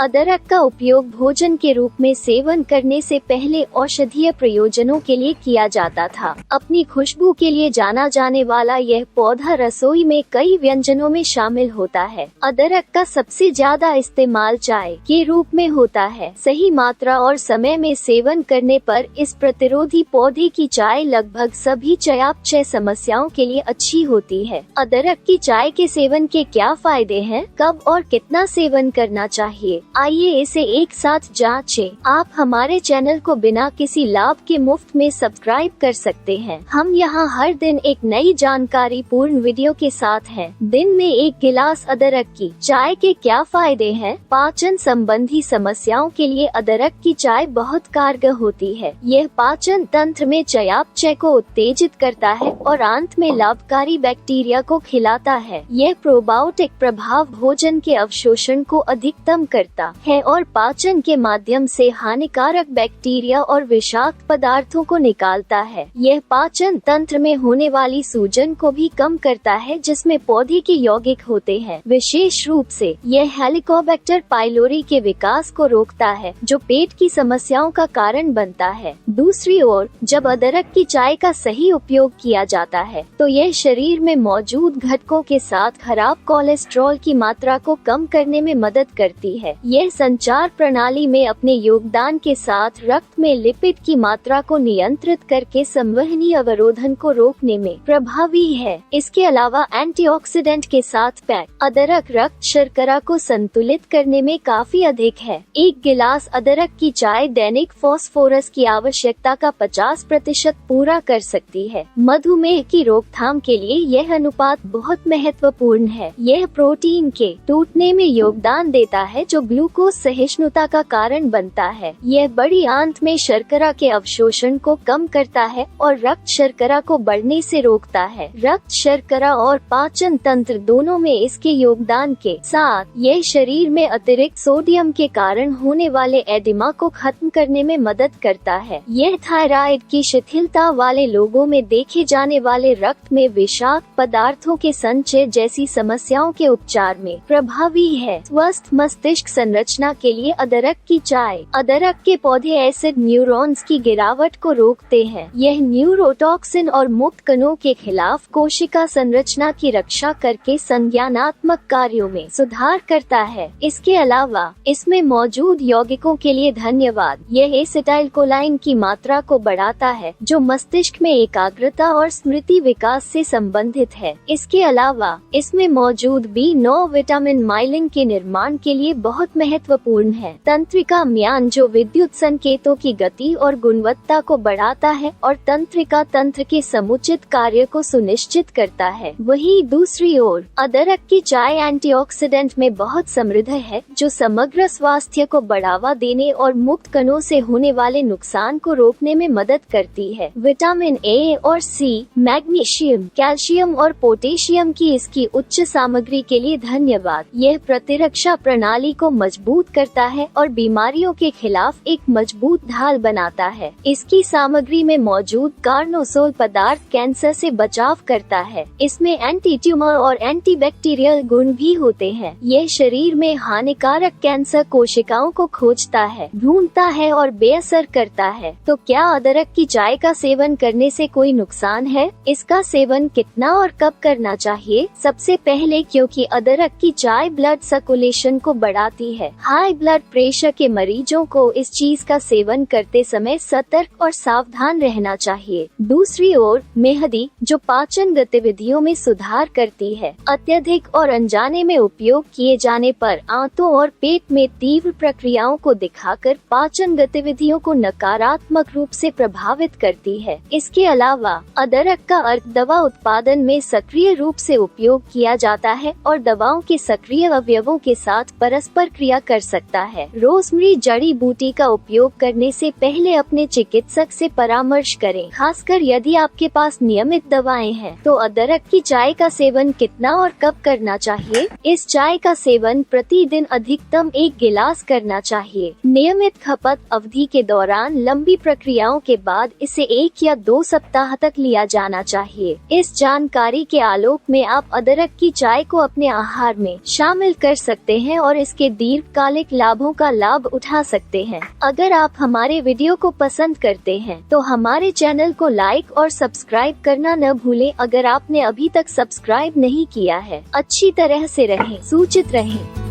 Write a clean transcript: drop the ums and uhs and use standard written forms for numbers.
अदरक का उपयोग भोजन के रूप में सेवन करने से पहले औषधीय प्रयोजनों के लिए किया जाता था। अपनी खुशबू के लिए जाना जाने वाला यह पौधा रसोई में कई व्यंजनों में शामिल होता है। अदरक का सबसे ज्यादा इस्तेमाल चाय के रूप में होता है। सही मात्रा और समय में सेवन करने पर इस प्रतिरोधी पौधे की चाय लगभग सभी चयापचय समस्याओं के लिए अच्छी होती है। अदरक की चाय के सेवन के क्या फायदे हैं, कब और कितना सेवन करना चाहिए, आइए इसे एक साथ जांचें। आप हमारे चैनल को बिना किसी लाभ के मुफ्त में सब्सक्राइब कर सकते हैं। हम यहाँ हर दिन एक नई जानकारी पूर्ण वीडियो के साथ हैं। दिन में 1 गिलास अदरक की चाय के क्या फायदे हैं? पाचन संबंधी समस्याओं के लिए अदरक की चाय बहुत कारगर होती है। यह पाचन तंत्र में चयापचय को उत्तेजित करता है और आंत में लाभकारी बैक्टीरिया को खिलाता है। यह प्रोबायोटिक प्रभाव भोजन के अवशोषण को अधिकतम करता है और पाचन के माध्यम से हानिकारक बैक्टीरिया और विषाक्त पदार्थों को निकालता है। यह पाचन तंत्र में होने वाली सूजन को भी कम करता है, जिसमें पौधे के यौगिक होते हैं। विशेष रूप से यह हेलिकोबैक्टर पाइलोरी के विकास को रोकता है, जो पेट की समस्याओं का कारण बनता है। दूसरी ओर, जब अदरक की चाय का सही उपयोग किया जाता है, तो यह शरीर में मौजूद घटकों के साथ खराब कोलेस्ट्रॉल की मात्रा को कम करने में मदद करती है। यह संचार प्रणाली में अपने योगदान के साथ रक्त में लिपिड की मात्रा को नियंत्रित करके संवहनी अवरोधन को रोकने में प्रभावी है। इसके अलावा एंटीऑक्सीडेंट के साथ पैक अदरक रक्त शर्करा को संतुलित करने में काफी अधिक है। 1 गिलास अदरक की चाय दैनिक फास्फोरस की आवश्यकता का 50% पूरा कर सकती है। मधुमेह की रोकथाम के लिए यह अनुपात बहुत महत्वपूर्ण है। यह प्रोटीन के टूटने में योगदान देता है, जो ग्लूकोज सहिष्णुता का कारण बनता है। यह बड़ी आंत में शर्करा के अवशोषण को कम करता है और रक्त शर्करा को बढ़ने से रोकता है। रक्त शर्करा और पाचन तंत्र दोनों में इसके योगदान के साथ यह शरीर में अतिरिक्त सोडियम के कारण होने वाले एडिमा को खत्म करने में मदद करता है। यह थायराइड की शिथिलता वाले लोगों में देखे जाने वाले रक्त में विषाक्त पदार्थों के संचय जैसी समस्याओं के उपचार में प्रभावी है। स्वस्थ मस्तिष्क संरचना के लिए अदरक की चाय। अदरक के पौधे एसिड न्यूरॉन्स की गिरावट को रोकते हैं। यह न्यूरोटॉक्सिन और मुक्त कणों के खिलाफ कोशिका संरचना की रक्षा करके संज्ञानात्मक कार्यों में सुधार करता है। इसके अलावा इसमें मौजूद यौगिकों के लिए धन्यवाद। यह एसिटाइलकोलाइन की मात्रा को बढ़ाता है, जो मस्तिष्क में एकाग्रता और स्मृति विकास से संबंधित है। इसके अलावा इसमें मौजूद B9 विटामिन माइलिन के निर्माण के लिए बहुत महत्वपूर्ण है। तंत्रिका म्यान जो विद्युत संकेतों की गति और गुणवत्ता को बढ़ाता है और तंत्रिका तंत्र के समुचित कार्य को सुनिश्चित करता है। वहीं दूसरी ओर अदरक की चाय एंटीऑक्सीडेंट में बहुत समृद्ध है, जो समग्र स्वास्थ्य को बढ़ावा देने और मुक्त कणों से होने वाले नुकसान को रोकने में मदद करती है। विटामिन ए और सी, मैग्नीशियम, कैल्शियम और पोटेशियम की इसकी उच्च सामग्री के लिए धन्यवाद। यह प्रतिरक्षा प्रणाली को मजबूत करता है और बीमारियों के खिलाफ एक मजबूत ढाल बनाता है। इसकी सामग्री में मौजूद कार्नोसोल पदार्थ कैंसर से बचाव करता है। इसमें एंटी ट्यूमर और एंटीबैक्टीरियल गुण भी होते हैं। यह शरीर में हानिकारक कैंसर कोशिकाओं को खोजता है, ढूंढता है और बेअसर करता है। तो क्या अदरक की चाय का सेवन करने से कोई नुकसान है? इसका सेवन कितना और कब करना चाहिए? सबसे पहले, क्योंकि अदरक की चाय ब्लड सर्कुलेशन को बढ़ाती है, हाई ब्लड प्रेशर के मरीजों को इस चीज का सेवन करते समय सतर्क और सावधान रहना चाहिए। दूसरी ओर मेहंदी, जो पाचन गतिविधियों में सुधार करती है, अत्यधिक और अनजाने में उपयोग किए जाने पर आंतों और पेट में तीव्र प्रक्रियाओं को दिखाकर पाचन गतिविधियों को नकारात्मक रूप से प्रभावित करती है। इसके अलावा अदरक का अर्क दवा उत्पादन में सक्रिय रूप से उपयोग किया जाता है और दवाओं के सक्रिय अवयवों के साथ परस्पर क्रिया कर सकता है। रोजमेरी जड़ी बूटी का उपयोग करने से पहले अपने चिकित्सक से परामर्श करें, खासकर यदि आपके पास नियमित दवाएं हैं। तो अदरक की चाय का सेवन कितना और कब करना चाहिए? इस चाय का सेवन प्रतिदिन अधिकतम 1 गिलास करना चाहिए। नियमित खपत अवधि के दौरान लंबी प्रक्रियाओं के बाद इसे 1 या 2 सप्ताह तक लिया जाना चाहिए। इस जानकारी के आलोक में आप अदरक की चाय को अपने आहार में शामिल कर सकते हैं और इसके दिए दीर्घकालिक लाभों का लाभ उठा सकते हैं। अगर आप हमारे वीडियो को पसंद करते हैं तो हमारे चैनल को लाइक और सब्सक्राइब करना न भूलें। अगर आपने अभी तक सब्सक्राइब नहीं किया है, अच्छी तरह से रहें, सूचित रहें।